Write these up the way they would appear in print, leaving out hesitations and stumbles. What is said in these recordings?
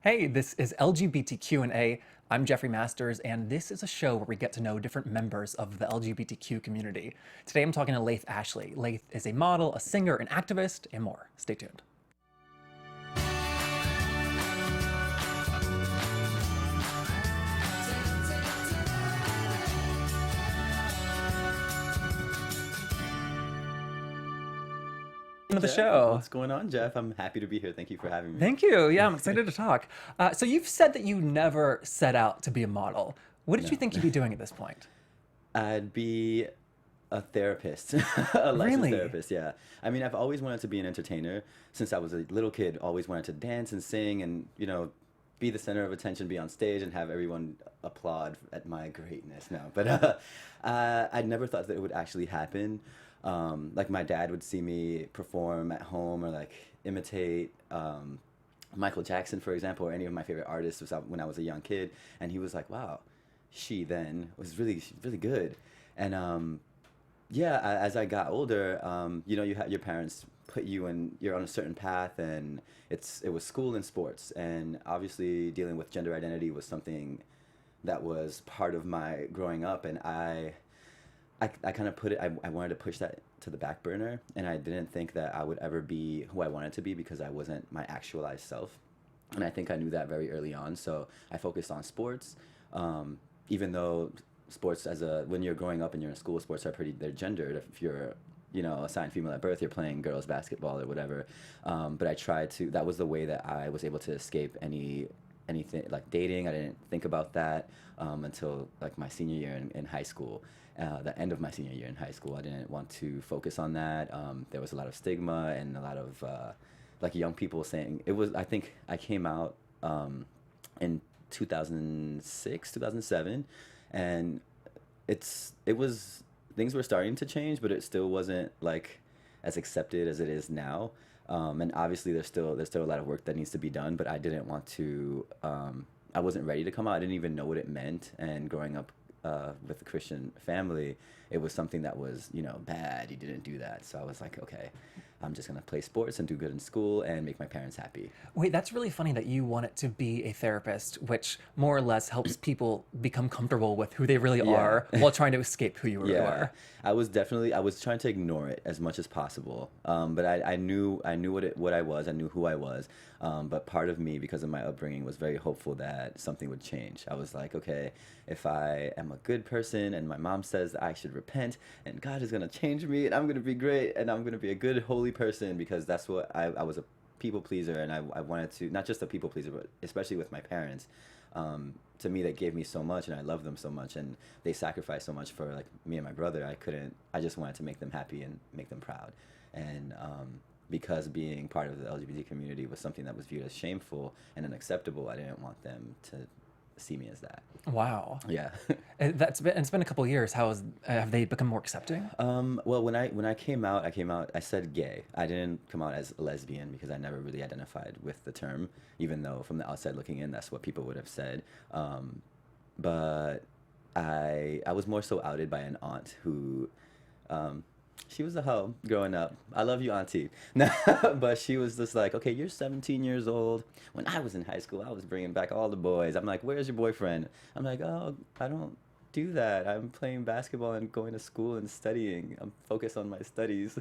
Hey, this is LGBTQ&A. I'm Jeffrey Masters, and this is a show where we get to know different members of the LGBTQ community. Today I'm talking to Laith Ashley. Laith is a model, a singer, an activist, and more. Stay tuned. Hey To the Jeff, show. what's going on, Jeff? I'm happy to be here. Thank you for having me. Thank you. Yeah, I'm excited to talk. So you've said that you never set out to be a model. What did you No, think you'd be doing at this point? I'd be a therapist, a licensed Really? therapist. Yeah. I mean, I've always wanted to be an entertainer since I was a little kid. Always wanted to dance and sing, and be the center of attention, be on stage, and have everyone applaud at my greatness. Now, but I never thought that it would actually happen. Like my dad would see me perform at home or like imitate Michael Jackson, for example, or any of my favorite artists when I was a young kid, and he was like, "Wow, she then was really good." And yeah, as I got older, you had your parents put you in, you're on a certain path, and it was school and sports, and obviously dealing with gender identity was something that was part of my growing up, and I kind of I wanted to push that to the back burner, and I didn't think that I would ever be who I wanted to be because I wasn't my actualized self. And I think I knew that very early on, so I focused on sports, even though sports when you're growing up and you're in school, sports they're gendered. If you're assigned female at birth, you're playing girls basketball or whatever. But that was the way that I was able to escape anything like dating. I didn't think about that until like my senior year in high school. The end of my senior year in high school, I didn't want to focus on that. There was a lot of stigma and a lot of like young people saying it was. I think I came out in 2006, 2007, and it was things were starting to change, but it still wasn't like as accepted as it is now. And obviously, there's still a lot of work that needs to be done. But I didn't want to. I wasn't ready to come out. I didn't even know what it meant. And growing up with a Christian family, it was something that was bad. You didn't do that. So I was like, okay, I'm just gonna play sports and do good in school and make my parents happy. Wait, that's really funny that you want it to be a therapist, which more or less helps people become comfortable with who they really Yeah. are while trying to escape who you really Yeah, are. I was trying to ignore it as much as possible. But I knew what I was. I knew who I was. But part of me, because of my upbringing, was very hopeful that something would change. I was like, okay, if I am a good person and my mom says that I should repent and God is gonna change me and I'm gonna be great and I'm gonna be a good holy person, because that's what I was, a people pleaser, and I wanted to, not just a people pleaser, but especially with my parents. To me, they gave me so much and I love them so much, and they sacrificed so much for like me and my brother. I just wanted to make them happy and make them proud. And because being part of the LGBT community was something that was viewed as shameful and unacceptable, I didn't want them to see me as that. Wow. Yeah. It's been a couple of years. Have they become more accepting? Well, when I came out, I said gay. I didn't come out as lesbian because I never really identified with the term, even though from the outside looking in, that's what people would have said. But I was more so outed by an aunt who, she was a hoe growing up. I love you, auntie. But she was just like, okay, you're 17 years old. When I was in high school, I was bringing back all the boys. I'm like, where's your boyfriend? I'm like, oh, I don't do that. I'm playing basketball and going to school and studying. I'm focused on my studies.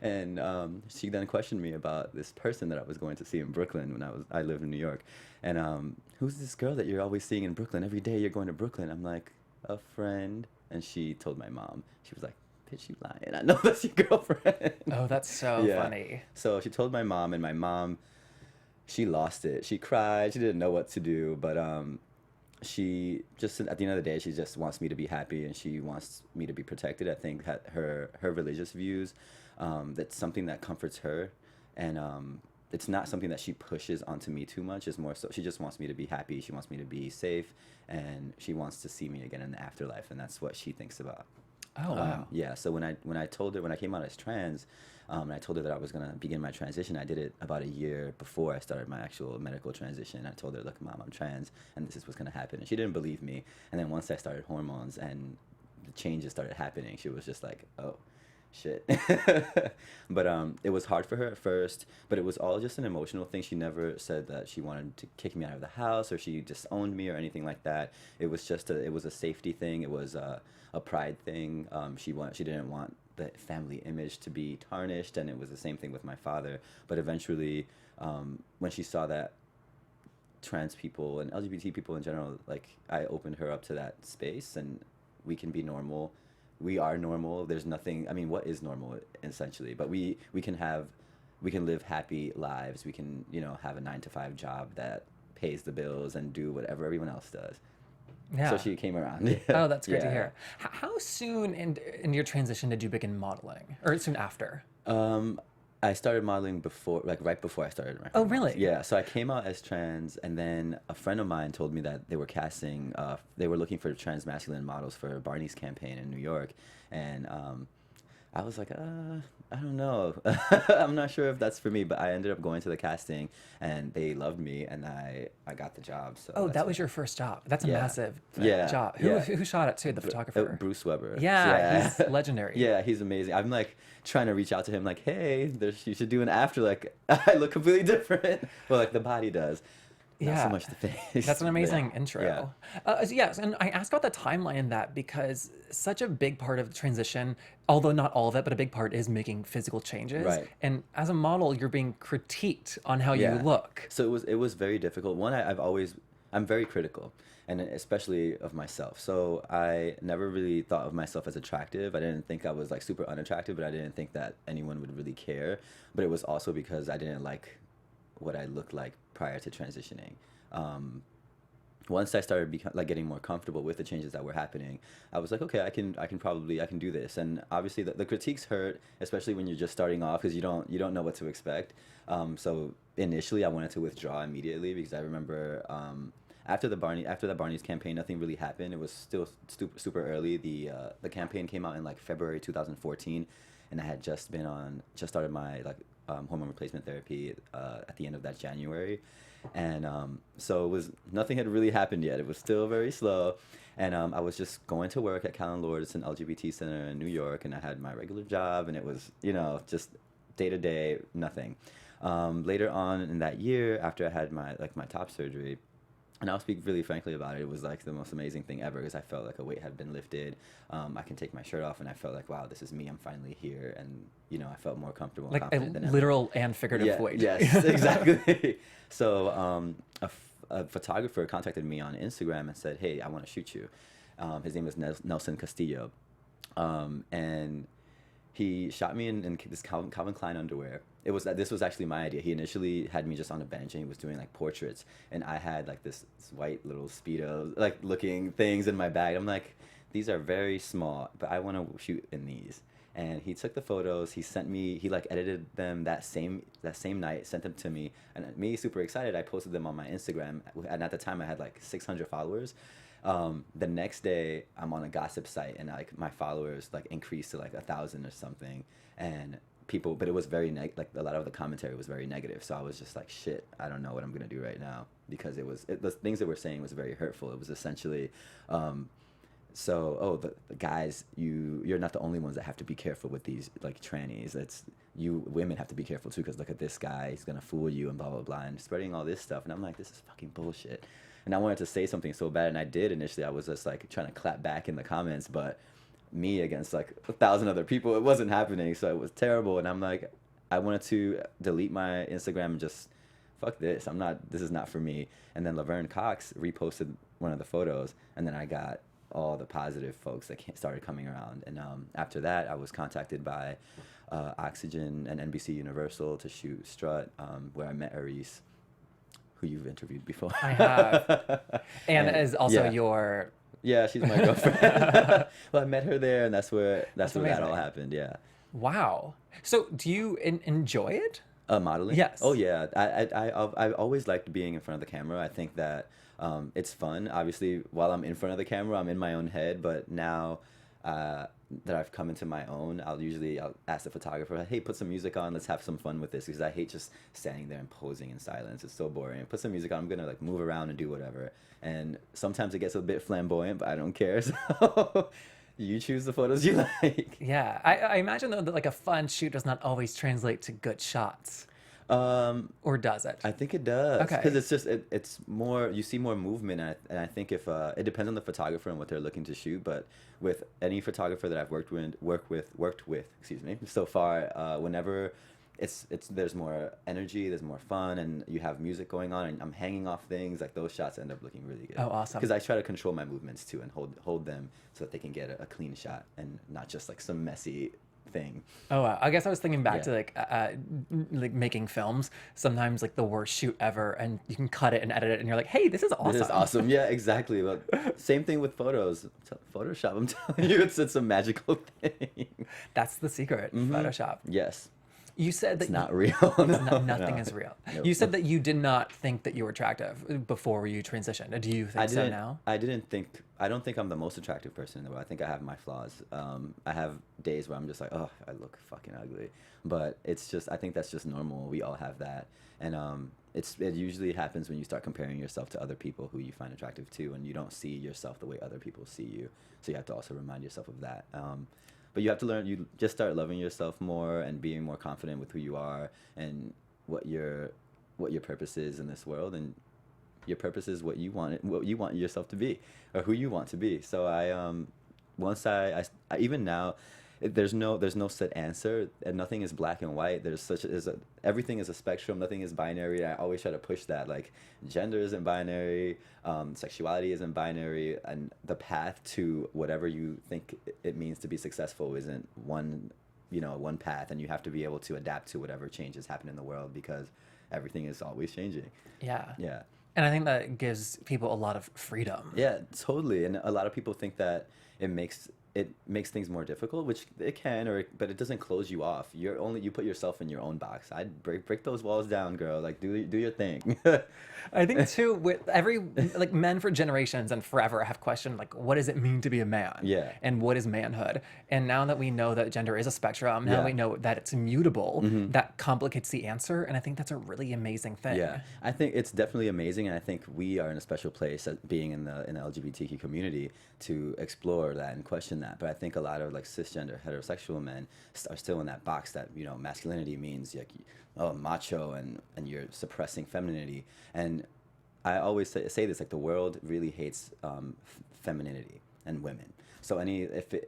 And she then questioned me about this person that I was going to see in Brooklyn when I lived in New York. And who's this girl that you're always seeing in Brooklyn? Every day you're going to Brooklyn. I'm like, a friend. And she told my mom. She was like, bitch, you lying. I know that's your girlfriend. Oh, that's so Yeah. funny. So she told my mom, and my mom, she lost it. She cried. She didn't know what to do. But she just, at the end of the day, she just wants me to be happy, and she wants me to be protected. I think that her religious views, that's something that comforts her. And it's not something that she pushes onto me too much. It's more so she just wants me to be happy. She wants me to be safe. And she wants to see me again in the afterlife. And that's what she thinks about. Oh, wow. Yeah. So when I came out as trans, and I told her that I was gonna begin my transition, I did it about a year before I started my actual medical transition. I told her, look, mom, I'm trans, and this is what's gonna happen. And she didn't believe me. And then once I started hormones and the changes started happening, she was just like, oh. shit. But it was hard for her at first, but it was all just an emotional thing. She never said that she wanted to kick me out of the house or she disowned me or anything like that. It was just it was a safety thing. It was a pride thing. She didn't want the family image to be tarnished, and it was the same thing with my father. But eventually, when she saw that trans people and LGBT people in general, like, I opened her up to that space, and we can be normal. We are normal. There's nothing, I mean, what is normal essentially? But we can live happy lives. We can, you know, have a 9-to-5 job that pays the bills and do whatever everyone else does. Yeah. So she came around. Oh, that's great to Yeah. hear. How soon in your transition did you begin modeling, or soon after? I started modeling before, like right before I started my Oh, hormones. really? Yeah. So I came out as trans, and then a friend of mine told me that they were casting, they were looking for trans masculine models for Barney's campaign in New York, and I was like, I don't know. I'm not sure if that's for me, but I ended up going to the casting, and they loved me, and I got the job. So Oh, that's that what- was your first job. That's a Yeah. massive Yeah, job. yeah. Who shot it too? The photographer. Bruce Weber. Yeah, he's legendary. Yeah, he's amazing. I'm like trying to reach out to him, like, hey, you should do an after. Like, I look completely different. Well, like the body does. Not Yeah. so much the face. That's an amazing Yeah. intro. Yeah. Yes, and I asked about the timeline in that because such a big part of the transition, although not all of it, but a big part is making physical changes. Right. And as a model, you're being critiqued on how you Yeah. look. So it was very difficult. One, I'm very critical, and especially of myself. So I never really thought of myself as attractive. I didn't think I was like super unattractive, but I didn't think that anyone would really care. But it was also because I didn't like what I looked like prior to transitioning. Once I started getting more comfortable with the changes that were happening, I was like, okay, I can do this. And obviously the critiques hurt, especially when you're just starting off, because you don't know what to expect. So initially I wanted to withdraw immediately, because I remember after that Barney's campaign, nothing really happened. It was still super early. The campaign came out in like February 2014, and I had just started my hormone replacement therapy at the end of that January. And so nothing had really happened yet. It was still very slow. And I was just going to work at Callan Lord. It's an LGBT center in New York, and I had my regular job, and it was, you know, just day to day, nothing. Later on in that year, after I had my top surgery, and I'll speak really frankly about it, it was like the most amazing thing ever, because I felt like a weight had been lifted. I can take my shirt off, and I felt like, wow, this is me. I'm finally here. And, you know, I felt more comfortable and Like a confident than ever. literal and figurative weight. Yes, exactly. So a photographer contacted me on Instagram and said, hey, I want to shoot you. His name is Nelson Castillo. And he shot me in this Calvin Klein underwear. This was actually my idea. He initially had me just on a bench, and he was doing like portraits, and I had like this white little Speedo like looking things in my bag. I'm like, these are very small, but I want to shoot in these. And he took the photos. He like edited them that same night, sent them to me, and me super excited. I posted them on my Instagram, and at the time I had like 600 followers. The next day I'm on a gossip site, and like my followers like increased to like 1,000 or something, and people, but it was very like a lot of the commentary was very negative. So I was just like, shit, I don't know what I'm gonna do right now, because the things they were saying was very hurtful. It was essentially, the guys, you're not the only ones that have to be careful with these like trannies. It's you women have to be careful too, because look at this guy, he's gonna fool you and blah blah blah, and spreading all this stuff. And I'm like, this is fucking bullshit. And I wanted to say something so bad, and I did initially. I was just like trying to clap back in the comments, but me against like 1,000 other people, it wasn't happening. So it was terrible. And I'm like, I wanted to delete my Instagram and just fuck this. This is not for me. And then Laverne Cox reposted one of the photos, and then I got all the positive folks that started coming around. And after that, I was contacted by Oxygen and NBC Universal to shoot Strut, where I met Aris, who you've interviewed before. I have. And as also yeah. your... Yeah, she's my girlfriend. Well, I met her there, and that's where that all amazing. happened. Yeah. Wow. So do you enjoy it? Modeling? Yes. Oh yeah. I've always liked being in front of the camera. I think that it's fun. Obviously, while I'm in front of the camera, I'm in my own head. But now that I've come into my own, I'll ask the photographer, hey, put some music on. Let's have some fun with this, because I hate just standing there and posing in silence. It's so boring. Put some music on. I'm gonna like move around and do whatever. And sometimes it gets a bit flamboyant, but I don't care. So You choose the photos you like. Yeah, I imagine though that like a fun shoot does not always translate to good shots, or does it? I think it does because Okay. it's just it's more you see more movement and I think if it depends on the photographer and what they're looking to shoot, but with any photographer that I've worked with, excuse me, so far, whenever it's there's more energy, there's more fun, and you have music going on, and I'm hanging off things, like those shots end up looking really good. Oh, awesome. Because I try to control my movements too and hold them so that they can get a clean shot and not just like some messy thing. Oh, wow. I guess I was thinking back Yeah. to like making films. Sometimes like the worst shoot ever, and you can cut it and edit it, and you're like, "Hey, this is awesome." This is awesome. Yeah, exactly. But same thing with photos. Photoshop, I'm telling you, it's a magical thing. That's the secret. Photoshop. Yes, You said that it's not real. No, nothing no, is real. no. You said that you did not think that you were attractive before you transitioned. Do you think I so didn't. now? I didn't think. I don't think I'm the most attractive person in the world. I think I have my flaws. I have days where I'm just like, oh, I look fucking ugly. But it's just. I think that's just normal. We all have that, and it usually happens when you start comparing yourself to other people who you find attractive too, and you don't see yourself the way other people see you. So you have to also remind yourself of that. But you have to learn. You just start loving yourself more and being more confident with who you are and what your purpose is in this world, and your purpose is what you want yourself to be, or who you want to be. So once I even now, there's no set answer, and nothing is black and white. Everything is a spectrum. Nothing is binary. I always try to push that, like, gender isn't binary, sexuality isn't binary, and the path to whatever you think it means to be successful isn't one path, and you have to be able to adapt to whatever changes happen in the world because everything is always changing. Yeah. Yeah. And I think that gives people a lot of freedom. Yeah, totally. And a lot of people think that it makes things more difficult, which it can, but it doesn't close you off. You put yourself in your own box. I'd break those walls down, girl. Like, do your thing. I think too, with like men for generations and forever have questioned like, what does it mean to be a man? Yeah. And what is manhood? And now that we know that gender is a spectrum, now Yeah. we know that it's immutable, that complicates the answer. And I think that's a really amazing thing. Yeah, I think it's definitely amazing, and I think we are in a special place as being in the LGBTQ community to explore that and question that. But I think a lot of like cisgender heterosexual men are still in that box that masculinity means like, oh, macho, and you're suppressing femininity. And I always say this, like, the world really hates femininity and women. So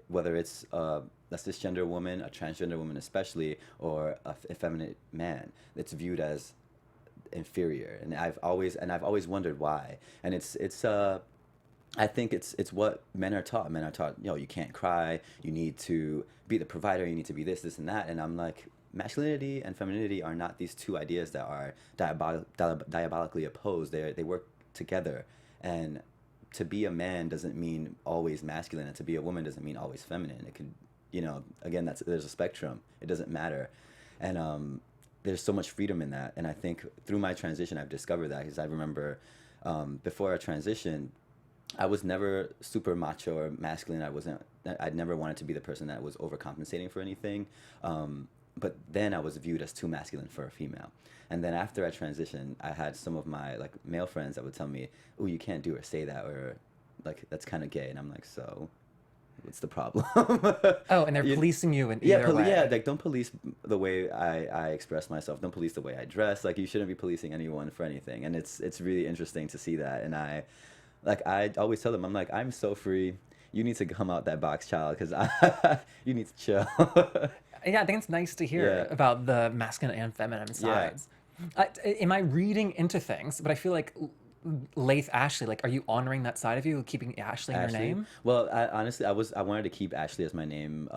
whether it's a cisgender woman, a transgender woman especially, or a effeminate man, it's viewed as inferior, and I've always wondered why. And I think it's what men are taught. Men are taught, you can't cry, you need to be the provider, you need to be this and that. And I'm like, masculinity and femininity are not these two ideas that are diabolically opposed. They work together. And to be a man doesn't mean always masculine, and to be a woman doesn't mean always feminine. It could, again, there's a spectrum. It doesn't matter. And there's so much freedom in that. And I think through my transition, I've discovered that, because I remember before I transitioned, I was never super macho or masculine. I'd never wanted to be the person that was overcompensating for anything. But then I was viewed as too masculine for a female. And then after I transitioned, I had some of my like male friends that would tell me, "Oh, you can't do or say that, or like that's kind of gay." And I'm like, "So, what's the problem?" Oh, and they're policing you in either way. Yeah, like, don't police the way I express myself. Don't police the way I dress. Like, you shouldn't be policing anyone for anything. And it's really interesting to see that. And I always tell them, I'm like, I'm so free. You need to come out that box, child, because you need to chill. Yeah, I think it's nice to hear Yeah. about the masculine and feminine sides. Am I reading into things? But I feel like Laith Ashley, like, are you honoring that side of you, keeping Ashley in your Ashley? name? Well, honestly, I wanted to keep Ashley as my name,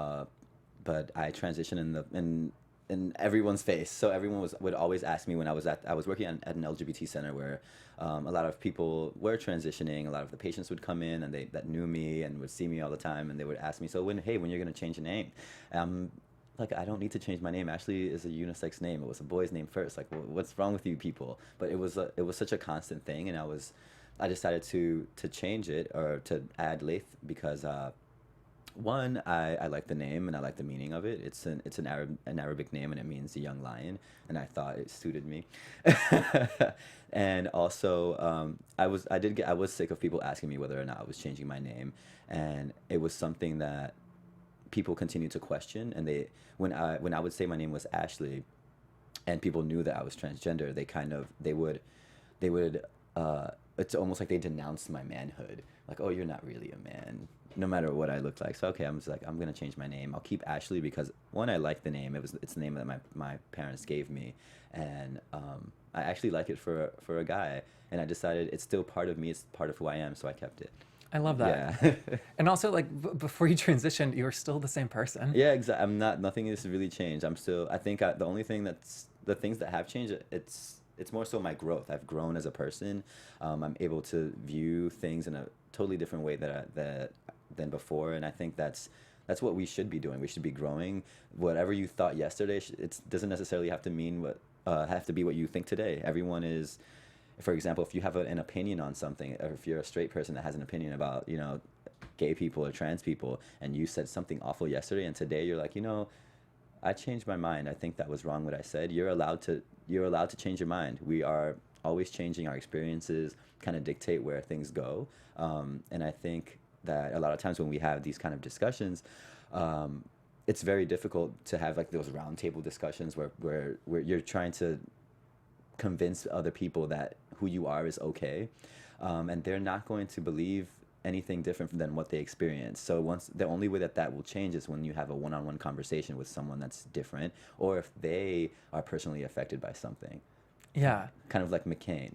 but I transitioned in everyone's face. So everyone would always ask me when I was working at an LGBT center where a lot of people were transitioning. A lot of the patients would come in and that knew me and would see me all the time, and they would ask me, "So when you're gonna change your name?" Like, I don't need to change my name. Ashley is a unisex name. It was a boy's name first. Like, what's wrong with you people? But it was such a constant thing, and I decided to change it, or to add Laith, because One, I like the name and I like the meaning of it. It's an Arabic name and it means the young lion, and I thought it suited me. And also, I was sick of people asking me whether or not I was changing my name, and it was something that people continued to question. And when I would say my name was Ashley, and people knew that I was transgender, they would it's almost like they denounced my manhood. Like, oh, you're not really a man, no matter what I look like. So okay, I'm just like, I'm gonna change my name. I'll keep Ashley because one, I like the name. It's the name that my parents gave me, and I actually like it for a guy. And I decided it's still part of me. It's part of who I am. So I kept it. I love that. Yeah. And also, like, before you transitioned, you were still the same person. Yeah, exactly. I'm not. Nothing has really changed. I'm still. I think the only thing the things that have changed. It's more so my growth. I've grown as a person. I'm able to view things in a totally different way than before, and I think that's what we should be doing. We should be growing. Whatever you thought yesterday, it doesn't necessarily have to mean have to be what you think today. Everyone is. For example, if you have an opinion on something, or if you're a straight person that has an opinion about, gay people or trans people, and you said something awful yesterday, and today you're like, I changed my mind. I think that was wrong what I said. You're allowed to change your mind. We are always changing. Our experiences kind of dictate where things go. And I think that a lot of times when we have these kind of discussions, it's very difficult to have like those roundtable discussions where you're trying to convince other people that who you are is okay, and they're not going to believe anything different than what they experience. So the only way that will change is when you have a one-on-one conversation with someone that's different, or if they are personally affected by something. Yeah. Kind of like McCain.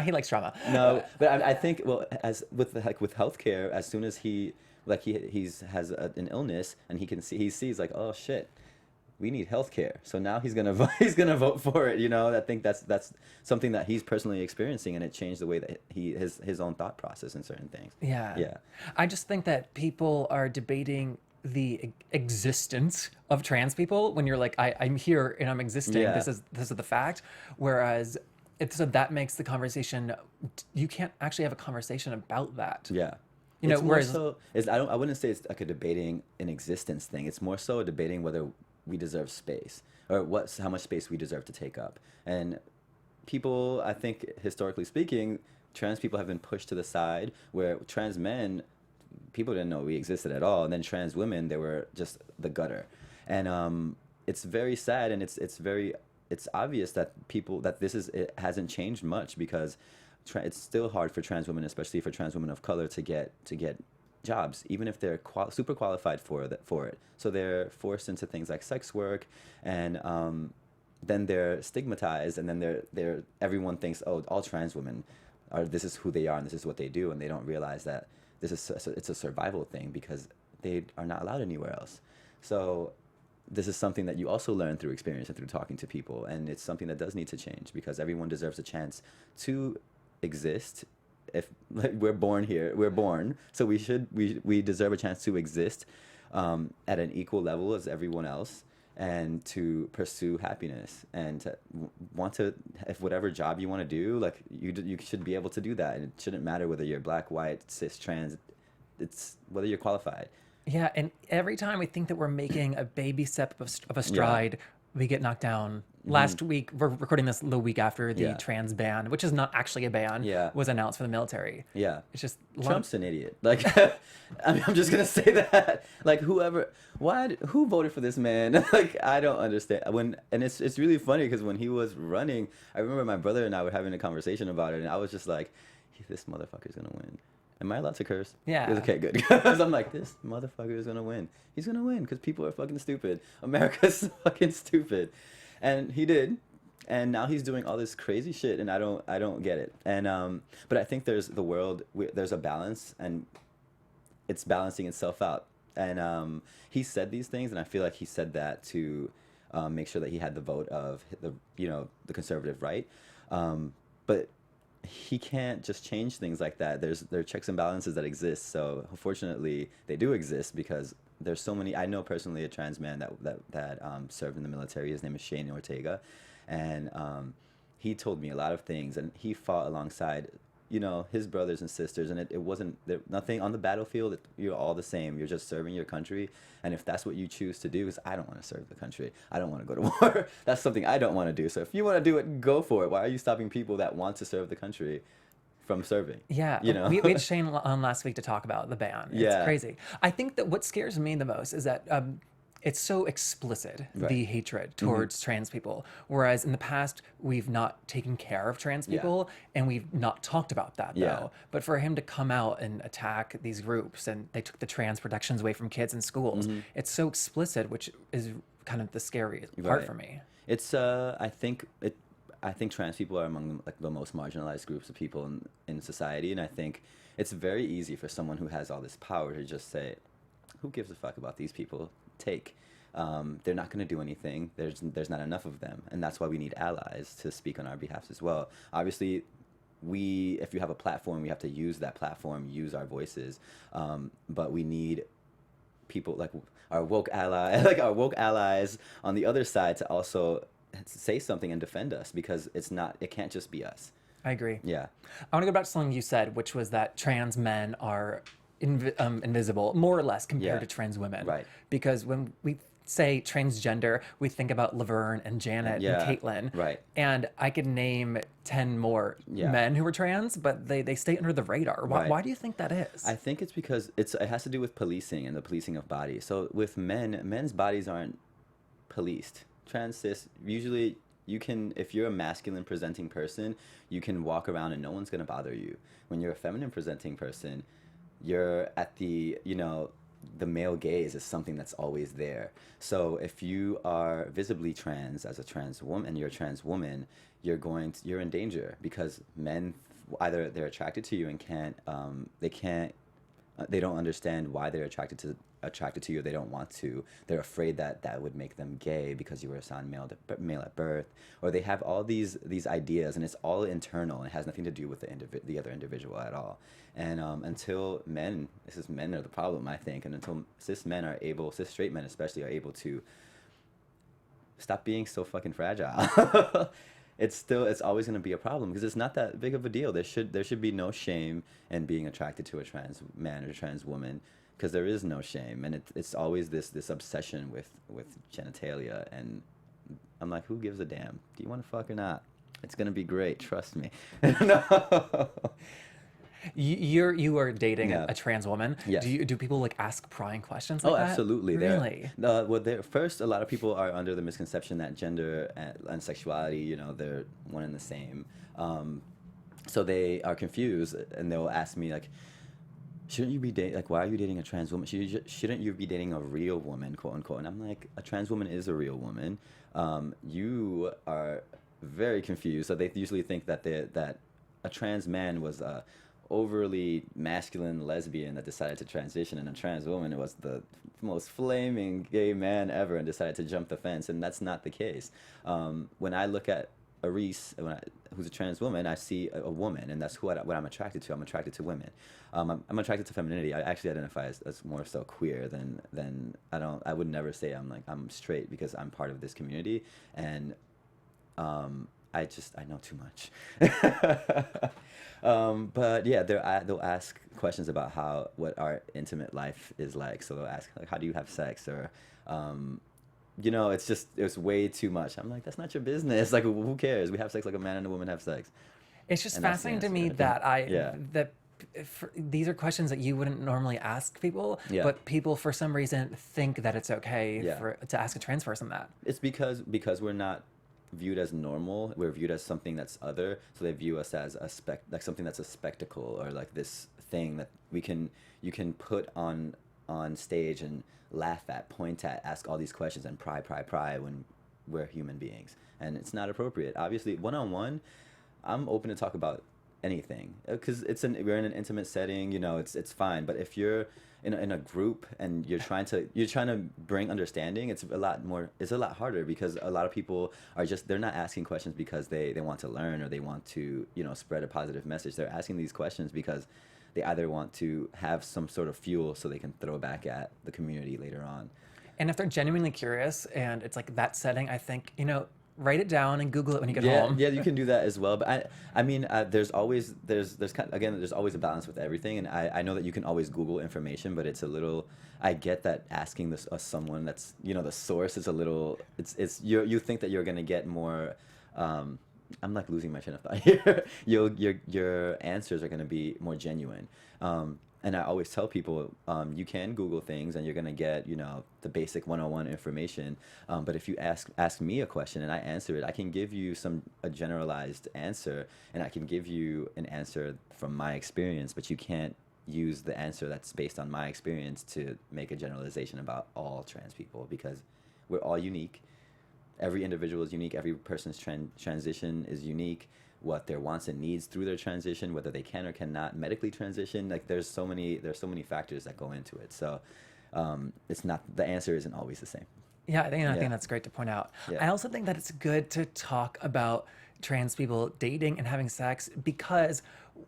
He likes drama. No, but I think, well, as with with healthcare, as soon as he has an illness and he sees like, oh shit, we need healthcare. So now he's gonna vote for it. I think that's something that he's personally experiencing, and it changed the way that his own thought process in certain things. Yeah. Yeah. I just think that people are debating the existence of trans people when you're like, I'm here and I'm existing. Yeah. This is the fact. Whereas so that makes the conversation, you can't actually have a conversation about that. Yeah. It's more whereas so I wouldn't say it's like a debating an existence thing. It's more so debating whether we deserve space, or how much space we deserve to take up. And people, I think historically speaking, trans people have been pushed to the side, where trans men, people didn't know we existed at all, and then trans women, they were just the gutter. And it's very sad, and it's obvious that it hasn't changed much, because it's still hard for trans women, especially for trans women of color, to get jobs, even if they're super qualified for it. So they're forced into things like sex work, and then they're stigmatized, and then everyone thinks, oh, all trans women this is who they are and this is what they do, and they don't realize that it's a survival thing, because they are not allowed anywhere else. So this is something that you also learn through experience and through talking to people, and it's something that does need to change, because everyone deserves a chance to exist. If we're born, so we deserve a chance to exist at an equal level as everyone else, and to pursue happiness, and to if whatever job you want to do, like you should be able to do that, and it shouldn't matter whether you're black, white, cis, trans. It's whether you're qualified. Yeah, and every time we think that we're making a baby step of a stride, we get knocked down. Last week, we're recording this the week after the trans ban, which is not actually a ban, was announced for the military. Yeah. It's just Trump's an idiot. Like, I'm just gonna say that. Like, who voted for this man? Like, I don't understand. And it's really funny, because when he was running, I remember my brother and I were having a conversation about it, and I was just like, this motherfucker's gonna win. Am I allowed to curse? Yeah. He was, okay, good. Because I'm like, this motherfucker is gonna win. He's gonna win because people are fucking stupid. America's fucking stupid. And he did. And now he's doing all this crazy shit, and I don't get it. And but I think there's a balance, and it's balancing itself out. And he said these things, and I feel like he said that to make sure that he had the vote of the conservative right. But he can't just change things like that. There are checks and balances that exist. So unfortunately, they do exist, because there's so many. I know personally a trans man that served in the military. His name is Shane Ortega, and he told me a lot of things, and he fought alongside his brothers and sisters, and it wasn't there, nothing on the battlefield. You're all the same. You're just serving your country, and if that's what you choose to do, because I don't want to serve the country, I don't want to go to war. That's something I don't want to do. So if you want to do it, go for it. Why are you stopping people that want to serve the country from serving? Yeah, You know? we had Shane on last week to talk about the ban. It's Yeah. crazy. I think that what scares me the most is that it's so explicit, the hatred towards trans people. Whereas in the past, we've not taken care of trans people and we've not talked about that, though. But for him to come out and attack these groups, and they took the trans protections away from kids in schools, it's so explicit, which is kind of the scary part for me. It's I think trans people are among the most marginalized groups of people in society, and I think it's very easy for someone who has all this power to just say, who gives a fuck about these people? They're not going to do anything. There's not enough of them, and that's why we need allies to speak on our behalf as well. Obviously, if you have a platform, we have to use that platform, use our voices, but we need people like our woke allies on the other side to also say something and defend us, because it can't just be us. I agree. Yeah. I want to go back to something you said, which was that trans men are invisible, more or less, compared to trans women. Right. Because when we say transgender, we think about Laverne and Janet and Caitlin. Right. And I could name 10 more men who are trans, but they stay under the radar. Why do you think that is? I think it's because it has to do with policing and the policing of bodies. So with men's bodies aren't policed. Trans cis, usually if you're a masculine presenting person, you can walk around and no one's going to bother you. When you're a feminine presenting person, you're at the male gaze is something that's always there. So if you are visibly trans as a trans woman, and you're a trans woman, you're in danger, because men, either they're attracted to you and they don't understand why they're attracted to you, or they don't want to. They're afraid that would make them gay because you were assigned male at birth, or they have all these ideas, and it's all internal, and it has nothing to do with the other individual at all. And until men are the problem, I think, and until cis straight men especially, are able to stop being so fucking fragile, it's always going to be a problem, because it's not that big of a deal. There should be no shame in being attracted to a trans man or a trans woman, because there is no shame, and it's always this obsession with genitalia, and I'm like, who gives a damn? Do you want to fuck or not? It's gonna be great, trust me. No. You are dating a trans woman. Yes. Do people ask prying questions like that? Oh, absolutely. Really? First, a lot of people are under the misconception that gender and sexuality, they're one and the same. So they are confused, and they'll ask me shouldn't you be dating, why are you dating a trans woman? Shouldn't you be dating a real woman, quote unquote? And I'm like, a trans woman is a real woman. You are very confused. So they usually think that a trans man was a overly masculine lesbian that decided to transition, and a trans woman was the most flaming gay man ever and decided to jump the fence, and that's not the case. When I look at Aris, who's a trans woman, I see a woman, and that's what I'm attracted to. I'm attracted to women. I'm attracted to femininity. I actually identify as more so queer than I would never say I'm straight, because I'm part of this community, and I know too much. But yeah, they'll ask questions about what our intimate life is like. So they'll ask how do you have sex, or it's way too much. I'm like, that's not your business. Who cares? We have sex like a man and a woman have sex. It's just fascinating to me that these are questions that you wouldn't normally ask people, but people for some reason think that it's okay to ask a trans person that. It's because we're not viewed as normal. We're viewed as something that's other, so they view us as something that's a spectacle, or this thing that you can put on stage and laugh at, point at, ask all these questions and pry when we're human beings, and it's not appropriate. Obviously, one-on-one, I'm open to talk about anything, because we're in an intimate setting, it's fine. But if you're in a group and you're trying to bring understanding, it's a lot harder, because a lot of people they're not asking questions because they want to learn, or they want to spread a positive message. They're asking these questions because they either want to have some sort of fuel so they can throw back at the community later on. And if they're genuinely curious and it's that setting, I think, write it down and Google it when you get Yeah, home. yeah, you can do that as well. But I mean, there's always there's kind again, there's always a balance with everything, and I know that you can always Google information, but it's a little. I get that asking this someone that's the source is a little. It's you think that you're gonna get more. I'm like losing my train of thought here. Your answers are gonna be more genuine. And I always tell people, you can Google things and you're gonna get, the basic 101 information. But if you ask me a question and I answer it, I can give you a generalized answer, and I can give you an answer from my experience. But you can't use the answer that's based on my experience to make a generalization about all trans people, because we're all unique. Every individual is unique. Every person's transition is unique. What their wants and needs through their transition, whether they can or cannot medically transition, like there's so many factors that go into it. So it's not, the answer isn't always the same. Yeah, I think that's great to point out. Yeah. I also think that it's good to talk about trans people dating and having sex, because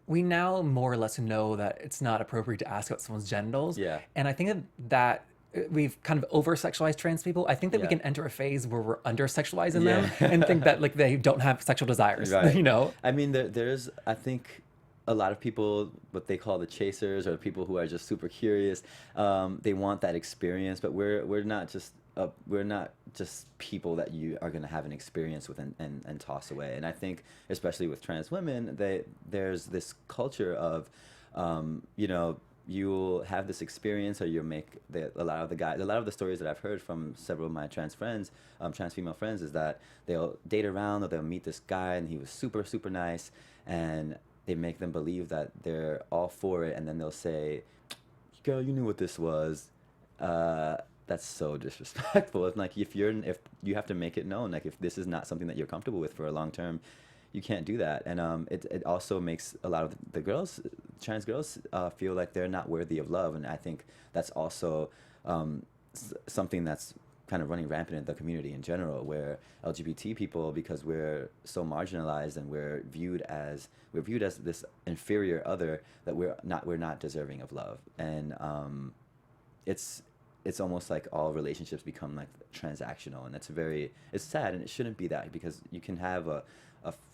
we now more or less know that it's not appropriate to ask about someone's genitals. Yeah. And I think that we've kind of over-sexualized trans people. I think that we Yeah. can enter a phase where we're under-sexualizing Yeah. them and think that like they don't have sexual desires, Right. you know? I mean, there's, I think, a lot of people, what they call the chasers, or people who are just super curious. They want that experience, but we're not just people that you are going to have an experience with and toss away. And I think, especially with trans women, there's this culture of, you'll have this experience, or you'll make a lot of the stories that I've heard from several of my trans friends, trans female friends, is that they'll date around, or they'll meet this guy and he was super, super nice, and they make them believe that they're all for it, and then they'll say, girl, you knew what this was. That's so disrespectful. It's like, if you have to make it known, like if this is not something that you're comfortable with for a long term, you can't do that. And it also makes a lot of the girls, trans girls, feel like they're not worthy of love. And I think that's also something that's kind of running rampant in the community in general, where LGBT people, because we're so marginalized and we're viewed as this inferior other, that we're not deserving of love. And it's almost like all relationships become like transactional, and it's sad, and it shouldn't be that, because you can have a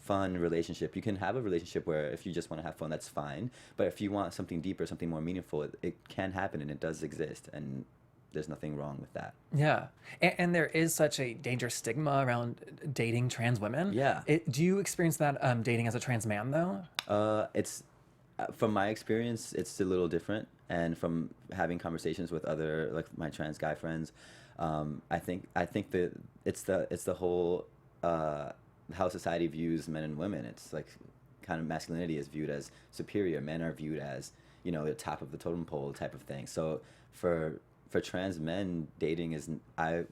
fun relationship. You can have a relationship where if you just want to have fun, that's fine. But if you want something deeper, something more meaningful, it can happen, and it does exist, and there's nothing wrong with that. Yeah. And there is such a dangerous stigma around dating trans women. Yeah. Do you experience that dating as a trans man, though? It's from my experience, it's a little different, and from having conversations with other, like my trans guy friends, I think that it's the whole how society views men and women. It's like kind of masculinity is viewed as superior. Men are viewed as the top of the totem pole type of thing. So for trans men, dating is, I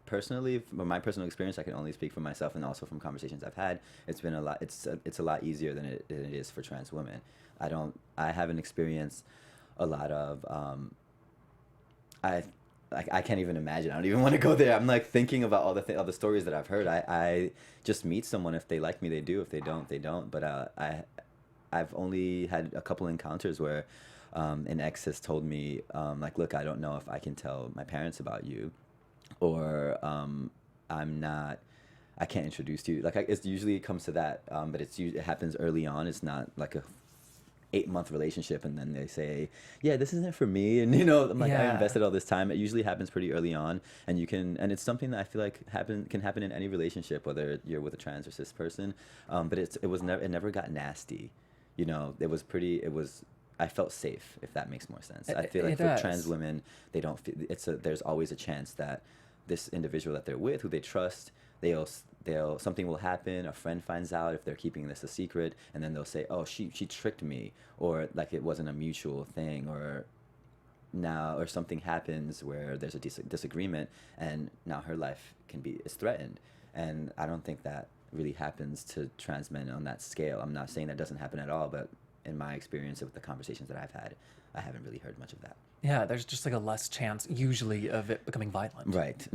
personally, from my personal experience, I can only speak for myself, and also from conversations I've had, it's been a lot. It's a lot easier than it is for trans women. I haven't experienced a lot of I can't even imagine. I don't even want to go there. I'm like thinking about all the stories that I've heard. I just meet someone. If they like me, they do. If they don't, they don't. But I've only had a couple encounters where an ex has told me, like, look, I don't know if I can tell my parents about you, or I can't introduce you. Like, it usually comes to that, but it happens early on. It's not like a 8-month relationship, and then they say, yeah, this isn't for me, and I'm like, I invested all this time. It usually happens pretty early on, and and it's something that I feel like can happen in any relationship, whether you're with a trans or cis person. But it never got nasty. I felt safe, if that makes more sense. I feel like for trans women, they don't feel there's always a chance that this individual that they're with, who they trust, something will happen. A friend finds out, if they're keeping this a secret, and then they'll say, oh, she tricked me, or like it wasn't a mutual thing, or something happens where there's a disagreement, and now her life is threatened. And I don't think that really happens to trans men on that scale. I'm not saying that doesn't happen at all, but in my experience with the conversations that I've had, I haven't really heard much of that. Yeah, there's just like a less chance usually of it becoming violent. Right.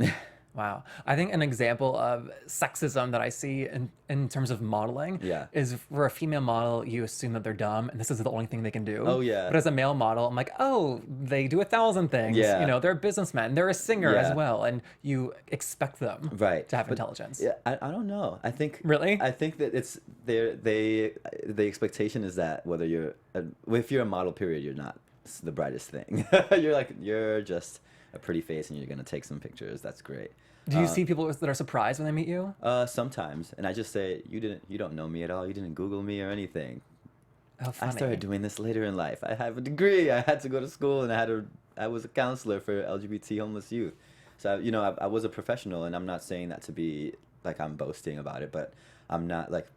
Wow. I think an example of sexism that I see in terms of modeling Yeah. is for a female model, you assume that they're dumb and this is the only thing they can do. Oh, yeah. But as a male model, I'm like, oh, they do 1,000 things. You Yeah. know, they're a businessman, they're a singer as Yeah. well. And you expect them Right. to have But intelligence. yeah, I don't know. Really? I think that it's the expectation is that whether if you're a model, period, you're not the brightest thing. You're just a pretty face and you're gonna take some pictures. That's great. Do you see people that are surprised when they meet you? Sometimes, and I just say you don't know me at all. You didn't Google me or anything. Oh, I funny. started doing this later in life. I have a degree. I had to go to school, and I was a counselor for LGBT homeless youth. So I was a professional, and I'm not saying that to be like I'm boasting about it, but I'm not like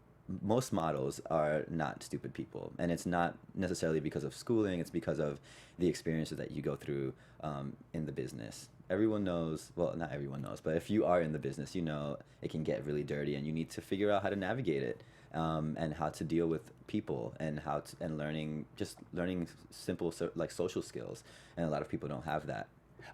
most models are not stupid people, and it's not necessarily because of schooling. It's because of the experiences that you go through in the business. Everyone knows, well, not everyone knows, but if you are in the business, you know it can get really dirty, and you need to figure out how to navigate it, and how to deal with people, and learning simple like social skills, and a lot of people don't have that.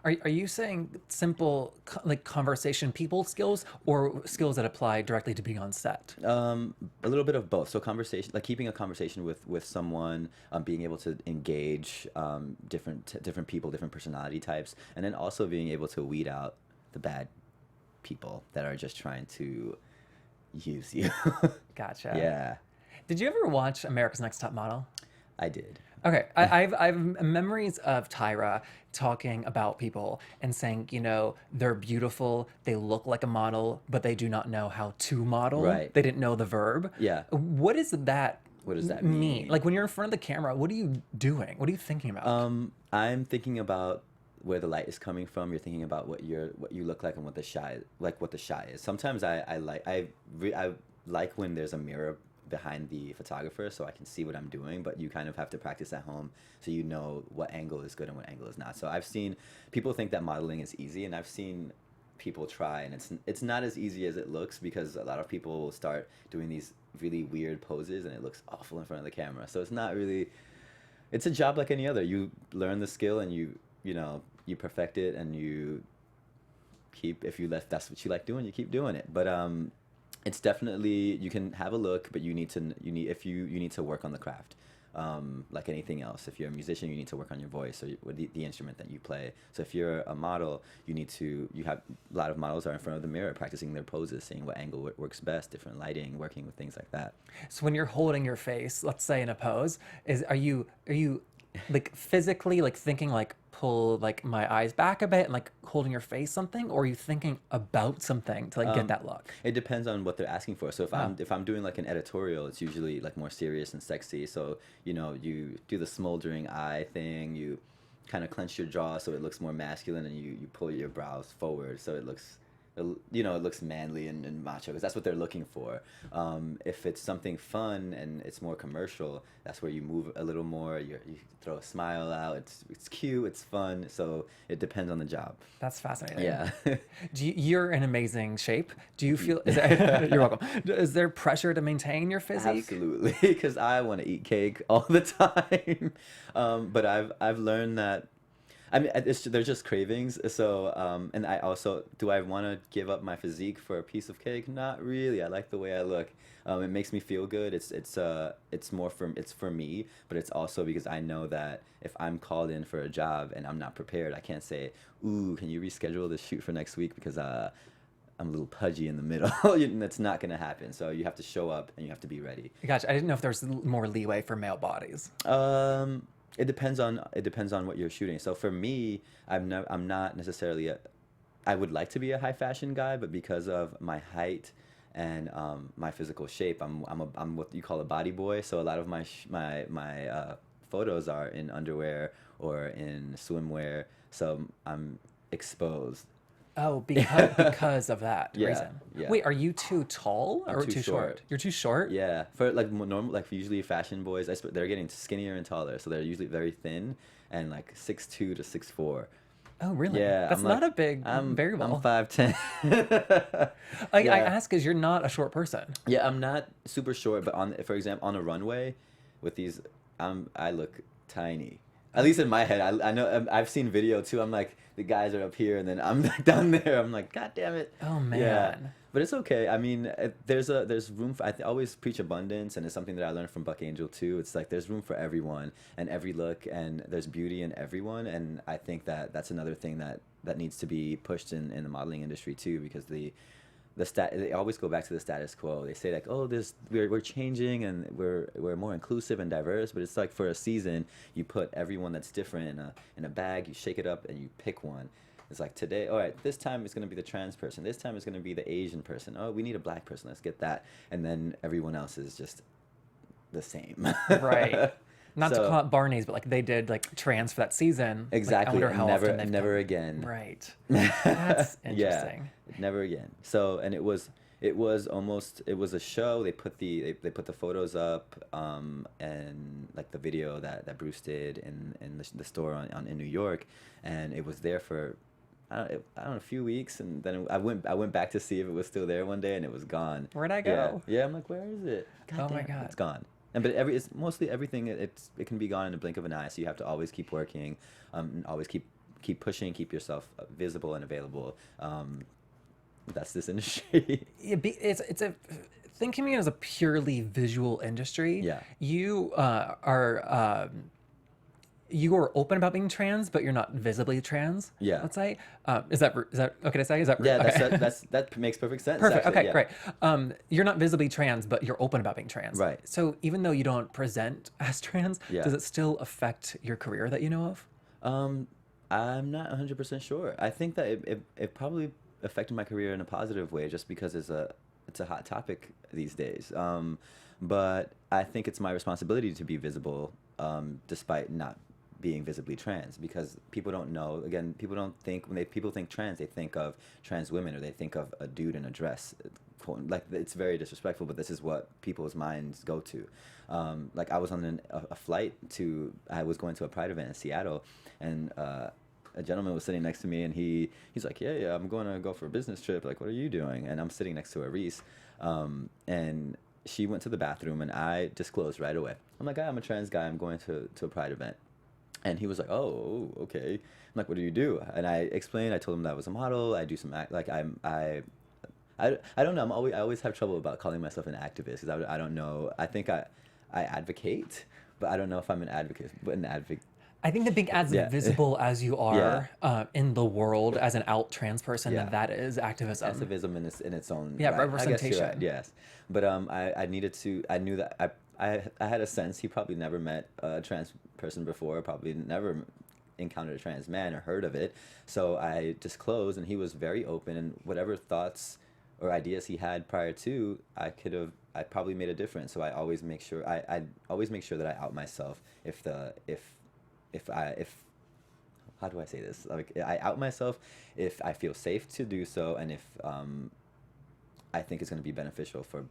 Are you saying simple like conversation people skills or skills that apply directly to being on set? A little bit of both. So conversation, like keeping a conversation with someone, being able to engage different people, different personality types, and then also being able to weed out the bad people that are just trying to use you. Gotcha. Yeah, Did you ever watch America's Next Top Model? I did. Okay, I've memories of Tyra talking about people and saying, you know, they're beautiful, they look like a model, but they do not know how to model. Right. They didn't know the verb. Yeah. What does that What does that mean? Like when you're in front of the camera, what are you doing? What are you thinking about? I'm thinking about where the light is coming from. You're thinking about what you look like and what the shot is. Sometimes I like when there's a mirror behind the photographer so I can see what I'm doing, but you kind of have to practice at home so you know what angle is good and what angle is not. So I've seen people think that modeling is easy, and I've seen people try, and it's not as easy as it looks, because a lot of people will start doing these really weird poses and it looks awful in front of the camera. So it's not really, it's a job like any other. You learn the skill and you perfect it, and you keep, if that's what you like doing, you keep doing it. But it's definitely, you can have a look, but you need to work on the craft. Like anything else, if you're a musician, you need to work on your voice or the instrument that you play. So if you're a model, you have a lot of models are in front of the mirror practicing their poses, seeing what angle works best, different lighting, working with things like that. So when you're holding your face, let's say in a pose, are you like physically like thinking like pull like my eyes back a bit and like holding your face something, or are you thinking about something to like get that look? It depends on what they're asking for. So if I'm doing like an editorial, it's usually like more serious and sexy. So you do the smoldering eye thing, you kind of clench your jaw so it looks more masculine, and you pull your brows forward so it looks manly and macho, because that's what they're looking for. If it's something fun and it's more commercial, that's where you move a little more. You throw a smile out. It's cute. It's fun. So it depends on the job. That's fascinating. Yeah. You're in amazing shape. Do you feel? You're welcome. Is there pressure to maintain your physique? Absolutely, because I want to eat cake all the time. But I've learned that. I mean, they're just cravings. So, and I also, do I want to give up my physique for a piece of cake? Not really. I like the way I look. It makes me feel good. It's for me, but it's also because I know that if I'm called in for a job and I'm not prepared, I can't say, "Ooh, can you reschedule this shoot for next week?" Because I'm a little pudgy in the middle. That's not going to happen. So you have to show up and you have to be ready. Gotcha. I didn't know if there's more leeway for male bodies. It depends on what you're shooting. So for me, I'm not necessarily I would like to be a high fashion guy, but because of my height and my physical shape, I'm what you call a body boy. So a lot of my photos are in underwear or in swimwear. So I'm exposed. Oh, because of that reason. Yeah. Wait, are you too tall or too too short? short. You're too short? Yeah, for like normal, like usually fashion boys, they're getting skinnier and taller, so they're usually very thin and like 6'2" to 6'4". Oh, really? Yeah, That's not a big variable. I'm 5'10". I ask because you're not a short person. Yeah, I'm not super short, but for example, on a runway with these, I look tiny. At least in my head, I know I've seen video too. I'm like the guys are up here and then I'm like down there. I'm like, God damn it. Oh Yeah, man. but it's okay. I mean, there's room for. Always preach abundance, and it's something that I learned from Buck Angel too. It's like there's room for everyone and every look, and there's beauty in everyone. And I think that that's another thing that needs to be pushed in the modeling industry too, because they always go back to the status quo. They say like, oh, we're changing and we're more inclusive and diverse, but it's like for a season you put everyone that's different in a bag, you shake it up and you pick one. It's like today, all right, this time it's going to be the trans person. This time it's going to be the Asian person. Oh, we need a black person. Let's get that. And then everyone else is just the same. Right. Not to So- call it Barney's, but like they did like trans for that season. Exactly. Like, I wonder and how never often they've never done- again. Right. That's Yeah, interesting. never again. So, and it was a show. They put the photos up, and like the video that Bruce did in the store in New York, and it was there for I don't know, a few weeks, and then I went back to see if it was still there one day, and it was gone. Where'd I Yeah, go? yeah. I'm like, where is it? Oh my damn, God. it's gone. It's mostly everything. It can be gone in a blink of an eye. So you have to always keep working, and always keep pushing, keep yourself visible and available. That's this industry. It's a thinking of it as a purely visual industry. Yeah. You are open about being trans, but you're not visibly trans. Yeah. Let's say. Is that okay to say? Is that Yeah, okay. that makes perfect sense. Perfect. Actually, Okay, yeah. great. You're not visibly trans, but you're open about being trans. Right. So even though you don't present as trans, Yeah. does it still affect your career that you know of? I'm not 100% sure. I think that it probably affected my career in a positive way, just because it's a hot topic these days. But I think it's my responsibility to be visible, despite not being visibly trans, because people don't know. Again, people don't think people think trans, they think of trans women, or they think of a dude in a dress. Like, it's very disrespectful, but this is what people's minds go to. Like, I was on a flight I was going to a Pride event in Seattle, and a gentleman was sitting next to me, and he's like, yeah, I'm going to go for a business trip. Like, what are you doing? And I'm sitting next to Reese, and she went to the bathroom, and I disclosed right away. I'm like, I'm a trans guy. I'm going to a Pride event. And he was like, oh, okay. I'm like, what do you do? And I explained. I told him that I was a model. I do some like I don't know. I always have trouble about calling myself an activist, because I don't know. I think I advocate, but I don't know if I'm an advocate. But an advocate. I think that being as Yeah. visible as you are in the world as an out trans person, Yeah. that is activism. Activism in its own Yeah, right. I guess representation. you're right, yes, but I needed to. I knew that I had a sense he probably never met a trans person before. Probably never encountered a trans man or heard of it. So I disclosed, and he was very open. And whatever thoughts or ideas he had prior to, I probably made a difference. So I always make sure I always make sure that I out myself if how do I say this? Like, I out myself if I feel safe to do so, and if I think it's going to be beneficial for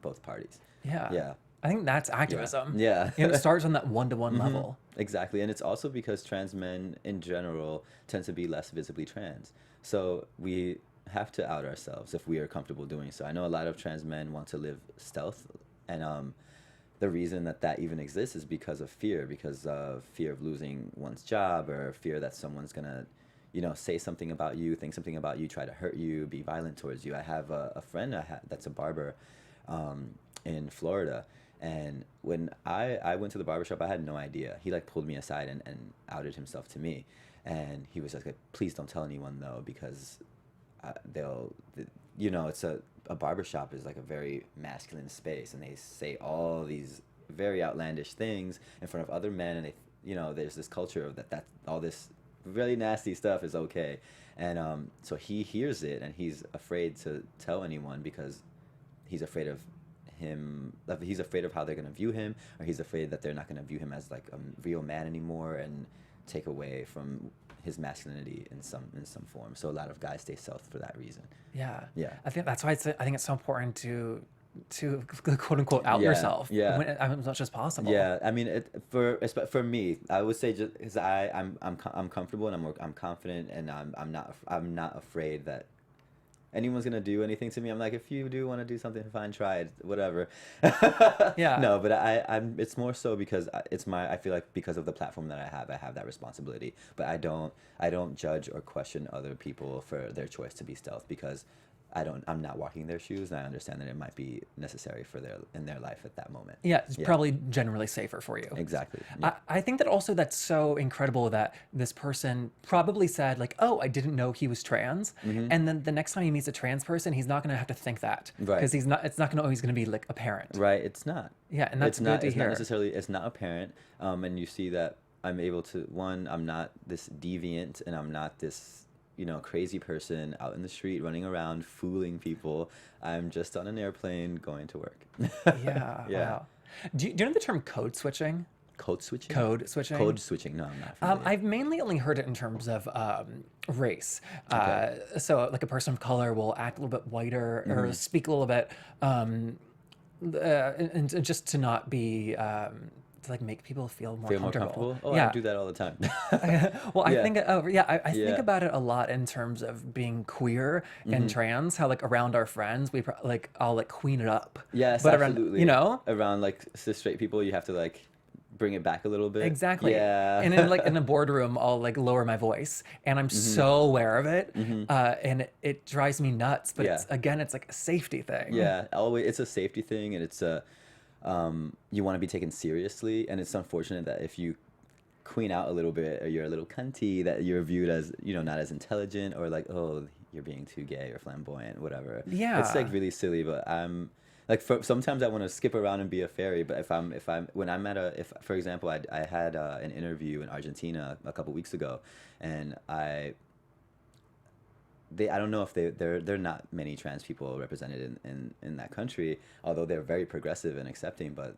both parties. Yeah. Yeah. I think that's activism. Yeah. It starts on that one-to-one Mhm. level. Exactly, and it's also because trans men in general tend to be less visibly trans. So we have to out ourselves if we are comfortable doing so. I know a lot of trans men want to live stealth, and the reason that even exists is because of fear of losing one's job, or fear that someone's gonna, say something about you, think something about you, try to hurt you, be violent towards you. I have a friend that's a barber in Florida. And when I went to the barbershop, I had no idea. He pulled me aside and outed himself to me. And he was just like, please don't tell anyone though, because it's a barbershop is like a very masculine space, and they say all these very outlandish things in front of other men, and there's this culture of that all this really nasty stuff is okay. And so he hears it, and he's afraid to tell anyone, because he's afraid of how they're going to view him, or he's afraid that they're not going to view him as like a real man anymore and take away from his masculinity in some form. So a lot of guys stay stealth for that reason. Yeah. Yeah. I think that's why I think it's so important to quote unquote out Yeah, yourself. yeah. As much as possible. Yeah, I mean, for me, I would say, just because I'm comfortable, and I'm confident, and I'm not afraid that anyone's gonna do anything to me, I'm like, if you do want to do something, fine, try it, whatever. Yeah. No, but I'm. It's more so because I feel like because of the platform that I have that responsibility. But I don't judge or question other people for their choice to be stealth because I'm not walking their shoes, and I understand that it might be necessary in their life at that moment. Yeah, it's probably generally safer for you. Exactly. Yeah. I think that also that's so incredible that this person probably said like, oh, I didn't know he was trans. And then the next time he meets a trans person, he's not going to have to think that. Right. Because it's not going to always going to be like apparent. Right. It's not. Yeah, and that's good to it's hear. not necessarily, it's not apparent. And you see that I'm able to, I'm not this deviant and I'm not this, crazy person out in the street running around fooling people. I'm just on an airplane going to work. Yeah. Yeah. Wow. Do you know the term code switching? Code switching? Code switching? Code switching. No, I'm not familiar. I've mainly only heard it in terms of race. So, like a person of color will act a little bit whiter or speak a little bit, and just to not be to like make people feel more comfortable. Oh, yeah. I do that all the time. Well, I think I think Yeah. about it a lot in terms of being queer and trans. How like around our friends, I'll like queen it up. Yes, but absolutely. around, Around like cis straight people, you have to like bring it back a little bit. Exactly. Yeah. And in like in a boardroom, I'll like lower my voice, and I'm so aware of it, and it drives me nuts. But it's like a safety thing. Yeah, always it's a safety thing, and it's you want to be taken seriously, and it's unfortunate that if you queen out a little bit or you're a little cunty, that you're viewed as not as intelligent or like, oh, you're being too gay or flamboyant, whatever. Yeah. It's like really silly, but I'm like sometimes I want to skip around and be a fairy, but if for example I had an interview in Argentina a couple weeks ago, and I don't know if there are not many trans people represented in that country, although they're very progressive and accepting, but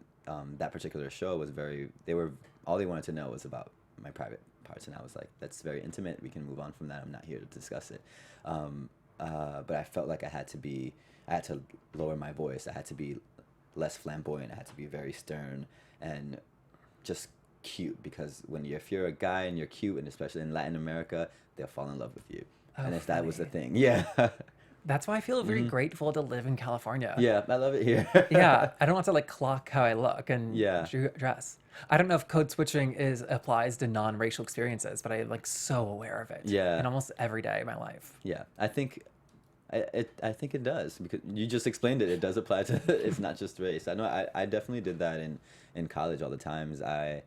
that particular show was all they wanted to know was about my private parts, and I was like, that's very intimate, we can move on from that, I'm not here to discuss it. But I felt like I had to lower my voice, I had to be less flamboyant, I had to be very stern and just cute, because if you're a guy and you're cute, and especially in Latin America, they'll fall in love with you. And if that was the thing, That's why I feel very grateful to live in California. Yeah, I love it here. Yeah, I don't have to like clock how I look and Yeah. dress. I don't know if code switching applies to non-racial experiences, but I'm like so aware of it. Yeah. In almost every day of my life. Yeah, I think it does, because you just explained it. It does apply to it's not just race. I know I definitely did that in college all the times. I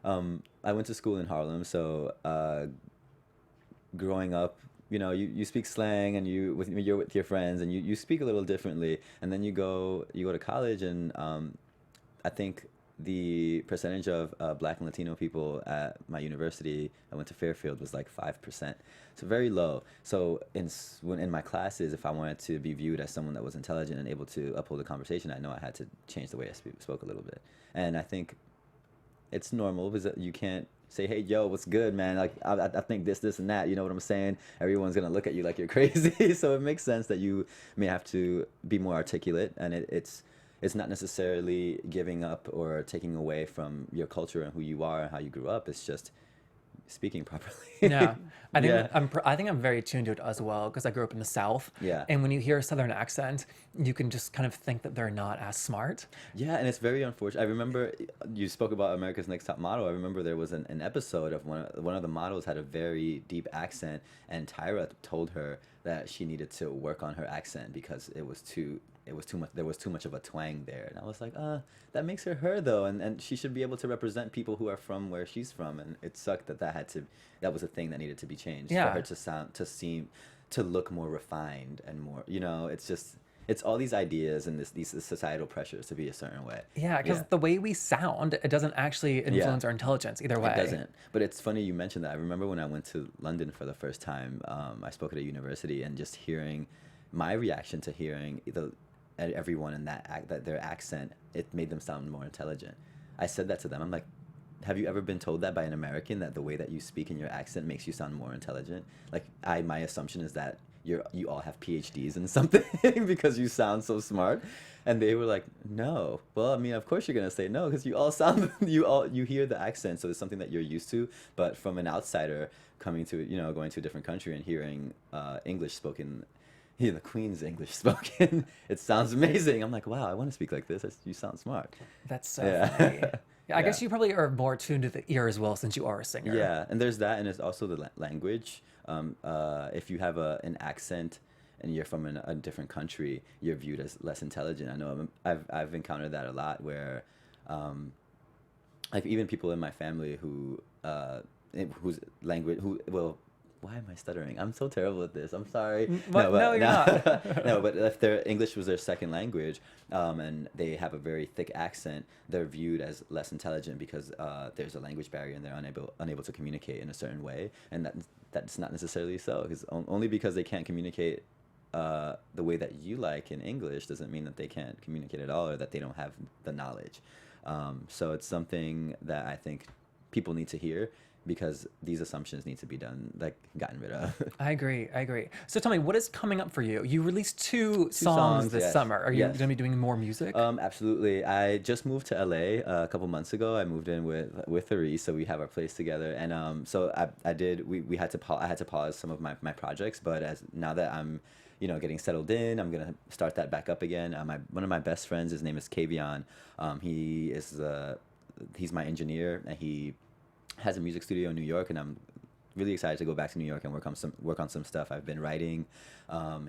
went to school in Harlem, so growing up, you speak slang, and you're with your friends, and you speak a little differently, and then you go to college, and I think the percentage of Black and Latino people at my university, I went to Fairfield, was like 5%, so very low. So in my classes, if I wanted to be viewed as someone that was intelligent and able to uphold a conversation, I know I had to change the way I spoke a little bit, and I think it's normal, because you can't say, hey, yo, what's good, man? Like, I think this, and that, you know what I'm saying? Everyone's going to look at you like you're crazy. So it makes sense that you may have to be more articulate, and it's not necessarily giving up or taking away from your culture and who you are and how you grew up. It's just speaking properly. Yeah, I think I'm very tuned to it as well, because I grew up in the South. Yeah. And when you hear a Southern accent, you can just kind of think that they're not as smart. Yeah, and it's very unfortunate. I remember you spoke about America's Next Top Model. I remember there was an episode of one of the models had a very deep accent, and Tyra told her that she needed to work on her accent because it was too much. There was too much of a twang there, and I was like, that makes her though, and she should be able to represent people who are from where she's from. And it sucked that was a thing that needed to be changed for her to look more refined and more. It's all these ideas and these societal pressures to be a certain way. Yeah, because the way we sound, it doesn't actually influence our intelligence either way. It doesn't. But it's funny you mentioned that. I remember when I went to London for the first time, I spoke at a university, and just hearing my reaction to hearing everyone in that their accent, it made them sound more intelligent. I said that to them. I'm like, have you ever been told that by an American, that the way that you speak in your accent makes you sound more intelligent? Like, my assumption is that you all have PhDs in something because you sound so smart. And they were like, no. Well, I mean, of course you're gonna say no, because you all sound you hear the accent, so it's something that you're used to. But from an outsider going to a different country and hearing English spoken the Queen's English spoken. It sounds amazing. I'm like, wow, I want to speak like this. You sound smart. That's so Yeah. funny. Yeah, I Yeah. guess you probably are more tuned to the ear as well since you are a singer. Yeah, and there's that, and it's also the language. If you have an accent and you're from a different country, you're viewed as less intelligent. I know I've encountered that a lot, where like even people in my family whose language why am I stuttering? I'm so terrible at this. I'm sorry. No, you're not. No, but if their English was their second language, and they have a very thick accent, they're viewed as less intelligent because there's a language barrier and they're unable to communicate in a certain way, and that's not necessarily so. Because only because they can't communicate the way that you like in English doesn't mean that they can't communicate at all or that they don't have the knowledge. So it's something that I think people need to hear, because these assumptions need to be gotten rid of. I agree. So tell me, what is coming up for you? You released two songs this yes. summer. Are you Yes. going to be doing more music? Absolutely. I just moved to LA a couple months ago. I moved in with Therese, so we have our place together. And so I had to pause some of my projects, but now that I'm getting settled in, I'm gonna start that back up again. One of my best friends, his name is Kavion. He's my engineer, and he has a music studio in New York, and I'm really excited to go back to New York and work on some stuff. I've been writing.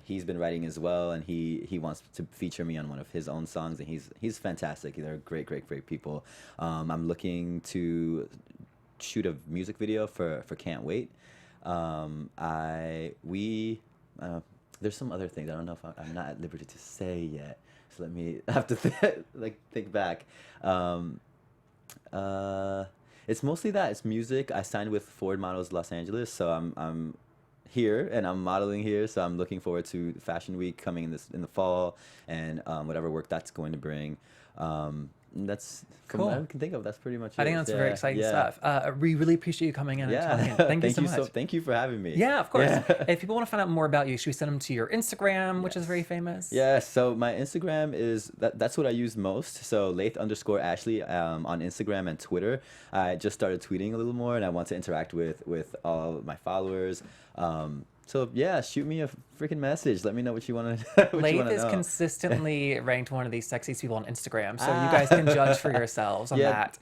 He's been writing as well, and he wants to feature me on one of his own songs, and he's fantastic. They're great people. I'm looking to shoot a music video for Can't Wait. There's some other things I don't know if I'm not at liberty to say yet, so let me have to think back. It's mostly that. It's music. I signed with Ford Models Los Angeles, so I'm here and I'm modeling here. So I'm looking forward to Fashion Week coming in the fall, and whatever work that's going to bring. That's Cool. What I can think of. That's pretty much it. I think that's very exciting stuff. We really appreciate you coming in and Yeah. talking. Thank you so much. Thank you for having me. Yeah, of course. Yeah. If people want to find out more about you, should we send them to your Instagram, which is very famous? Yeah, so my Instagram is that's what I use most. So Laith_Ashley on Instagram and Twitter. I just started tweeting a little more, and I want to interact with all my followers. So yeah, shoot me a freaking message. Let me know what you want to. Laith is consistently ranked one of the sexiest people on Instagram, so you guys can judge for yourselves on that.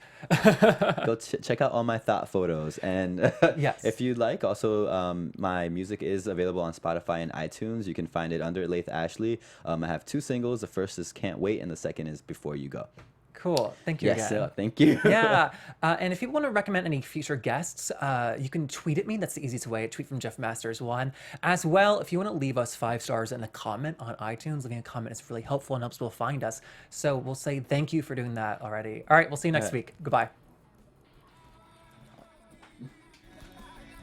Go check out all my thought photos, and Yes. if you'd like, also my music is available on Spotify and iTunes. You can find it under Laith Ashley. I have 2 singles. The first is Can't Wait, and the second is Before You Go. Cool. Thank you Yes, again. thank you. Yeah. And if you want to recommend any future guests, you can tweet at me. That's the easiest way. Tweet from Jeff Masters 1. As well, if you want to leave us 5 stars and a comment on iTunes, leaving a comment is really helpful and helps people find us. So we'll say thank you for doing that already. All right. We'll see you next week. Goodbye.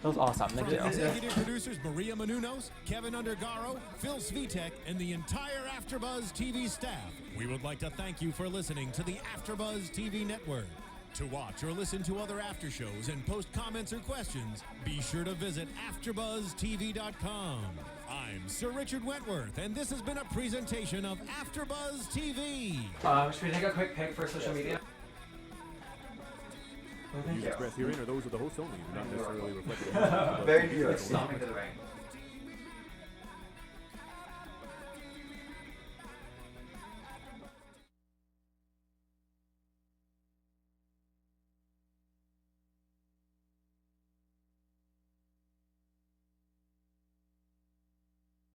That was awesome. Thank you. Executive producers Maria Menounos, Kevin Undergaro, Phil Svitek, and the entire AfterBuzz TV staff. We would like to thank you for listening to the AfterBuzz TV network. To watch or listen to other after shows and post comments or questions, be sure to visit AfterBuzzTV.com. I'm Sir Richard Wentworth, and this has been a presentation of AfterBuzz TV. Should we take a quick pic for social media? Views expressed herein are those of the host only, and do not necessarily reflect the Stomping to the rain.